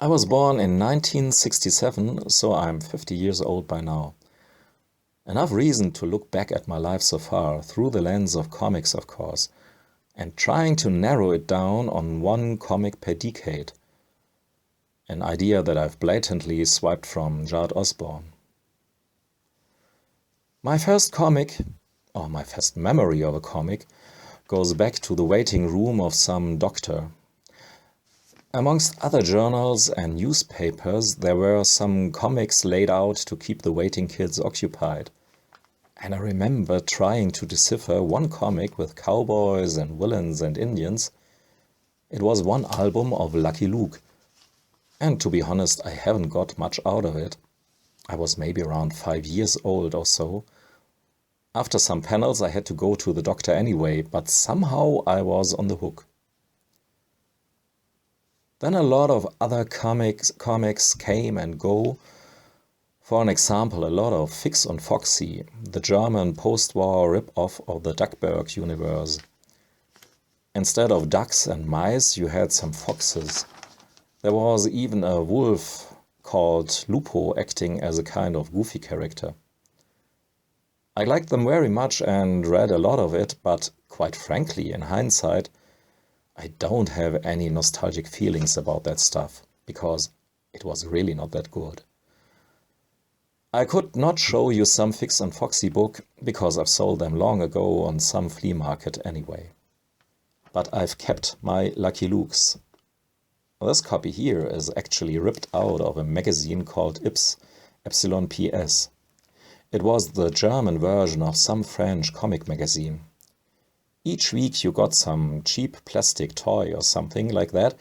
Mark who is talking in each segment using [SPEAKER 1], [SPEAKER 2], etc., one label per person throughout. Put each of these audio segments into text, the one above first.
[SPEAKER 1] I was born in 1967, so I'm 50 years old by now. Enough reason to look back at my life so far, through the lens of comics of course, and trying to narrow it down on one comic per decade. An idea that I've blatantly swiped from Jared Osborn. My first comic, or my first memory of a comic, goes back to the waiting room of some doctor. Amongst other journals and newspapers, there were some comics laid out to keep the waiting kids occupied. And I remember trying to decipher one comic with cowboys and villains and Indians. It was one album of Lucky Luke. And to be honest, I haven't got much out of it. I was maybe around 5 years old or so. After some panels I had to go to the doctor anyway, but somehow I was on the hook. Then a lot of other comics came and go. For an example, a lot of Fix und Foxy, the German post-war rip-off of the Duckburg universe. Instead of ducks and mice, you had some foxes. There was even a wolf called Lupo acting as a kind of goofy character. I liked them very much and read a lot of it, but quite frankly, in hindsight, I don't have any nostalgic feelings about that stuff, because it was really not that good. I could not show you some Fix and Foxy book, because I've sold them long ago on some flea market anyway. But I've kept my Lucky Lukes. This copy here is actually ripped out of a magazine called Ips, Epsilon PS. It was the German version of some French comic magazine. Each week you got some cheap plastic toy or something like that,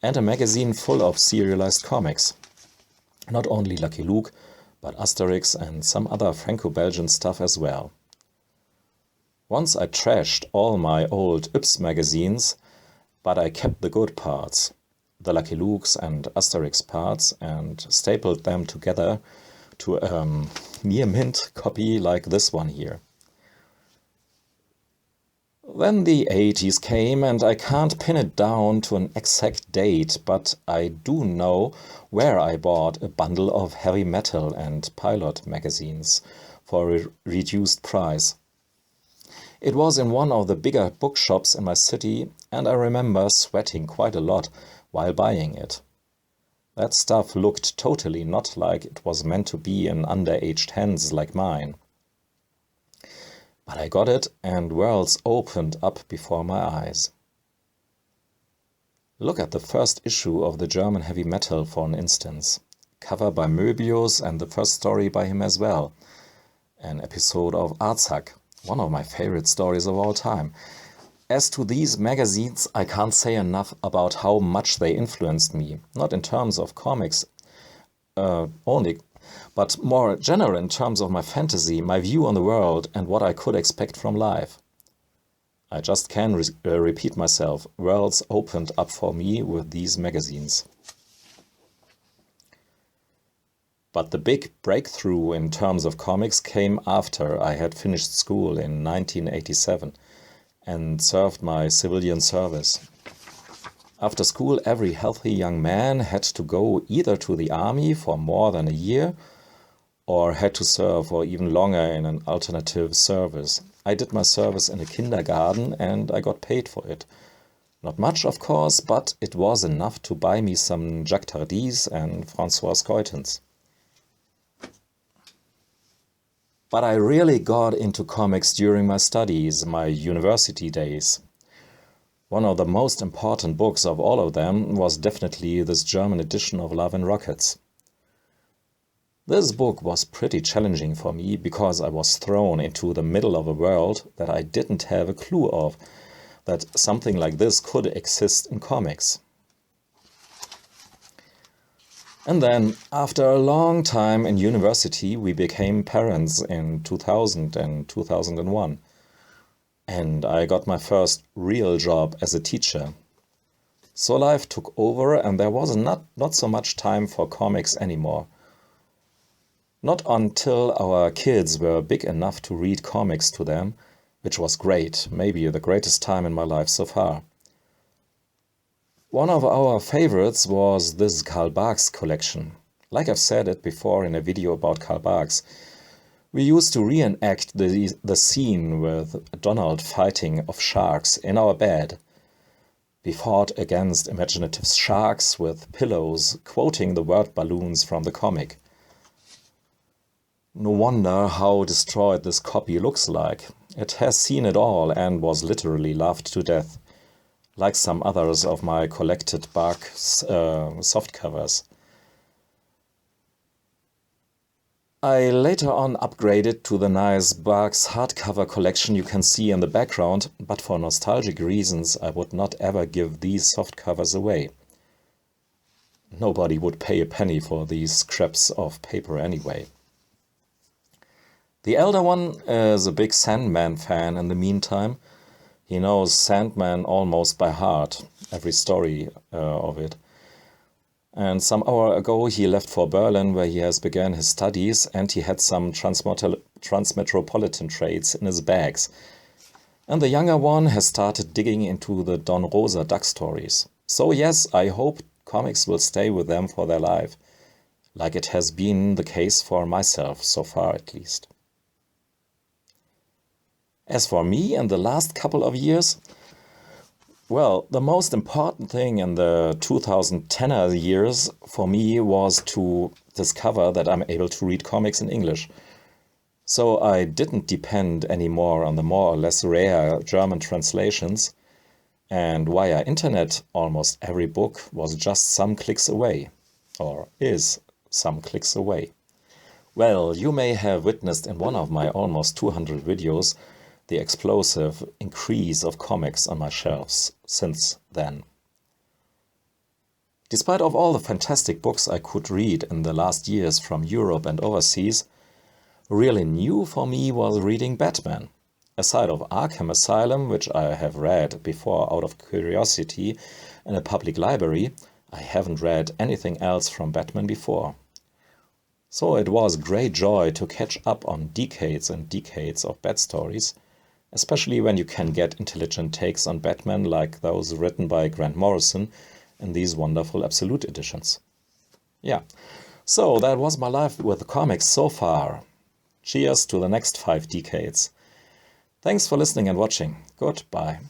[SPEAKER 1] and a magazine full of serialized comics. Not only Lucky Luke, but Asterix and some other Franco-Belgian stuff as well. Once I trashed all my old Yps magazines, but I kept the good parts, the Lucky Lukes and Asterix parts, and stapled them together to a near mint copy like this one here. Then the 80s came, and I can't pin it down to an exact date, but I do know where I bought a bundle of heavy metal and pilot magazines for a reduced price. It was in one of the bigger bookshops in my city, and I remember sweating quite a lot while buying it. That stuff looked totally not like it was meant to be in underaged hands like mine. But I got it, and worlds opened up before my eyes. Look at the first issue of the German heavy metal for an instance. Cover by Möbius and the first story by him as well. An episode of Arzak, one of my favorite stories of all time. As to these magazines, I can't say enough about how much they influenced me, not in terms of comics only, but more general in terms of my fantasy, my view on the world, and what I could expect from life. I just can repeat myself, worlds opened up for me with these magazines. But the big breakthrough in terms of comics came after I had finished school in 1987 and served my civilian service. After school, every healthy young man had to go either to the army for more than a year or had to serve for even longer in an alternative service. I did my service in a kindergarten and I got paid for it. Not much, of course, but it was enough to buy me some Jacques Tardis and François Skeutens. But I really got into comics during my studies, my university days. One of the most important books of all of them was definitely this German edition of Love and Rockets. This book was pretty challenging for me because I was thrown into the middle of a world that I didn't have a clue of, that something like this could exist in comics. And then, after a long time in university, we became parents in 2000 and 2001. And I got my first real job as a teacher. So life took over and there was not so much time for comics anymore. Not until our kids were big enough to read comics to them, which was great, maybe the greatest time in my life so far. One of our favorites was this Karl Barks collection. Like I've said it before in a video about Karl Barks, we used to reenact the scene with Donald fighting off sharks in our bed. We fought against imaginative sharks with pillows, quoting the word balloons from the comic. No wonder how destroyed this copy looks like. It has seen it all and was literally laughed to death, like some others of my collected Barks softcovers. I later on upgraded to the nice Barks hardcover collection you can see in the background, but for nostalgic reasons I would not ever give these softcovers away. Nobody would pay a penny for these scraps of paper anyway. The elder one is a big Sandman fan in the meantime. He knows Sandman almost by heart, every story of it. And some hour ago he left for Berlin, where he has begun his studies, and he had some transmetropolitan trades in his bags. And the younger one has started digging into the Don Rosa Duck stories. So yes, I hope comics will stay with them for their life, like it has been the case for myself, so far at least. As for me in the last couple of years, well, the most important thing in the 2010er years for me was to discover that I'm able to read comics in English. So I didn't depend anymore on the more or less rare German translations, and via internet almost every book was just some clicks away, or is some clicks away. Well, you may have witnessed in one of my almost 200 videos the explosive increase of comics on my shelves since then. Despite of all the fantastic books I could read in the last years from Europe and overseas, really new for me was reading Batman. Aside of Arkham Asylum, which I have read before out of curiosity in a public library, I haven't read anything else from Batman before. So it was great joy to catch up on decades and decades of Bat stories, especially when you can get intelligent takes on Batman like those written by Grant Morrison in these wonderful Absolute editions. Yeah, so that was my life with the comics so far. Cheers to the next 5 decades. Thanks for listening and watching. Goodbye.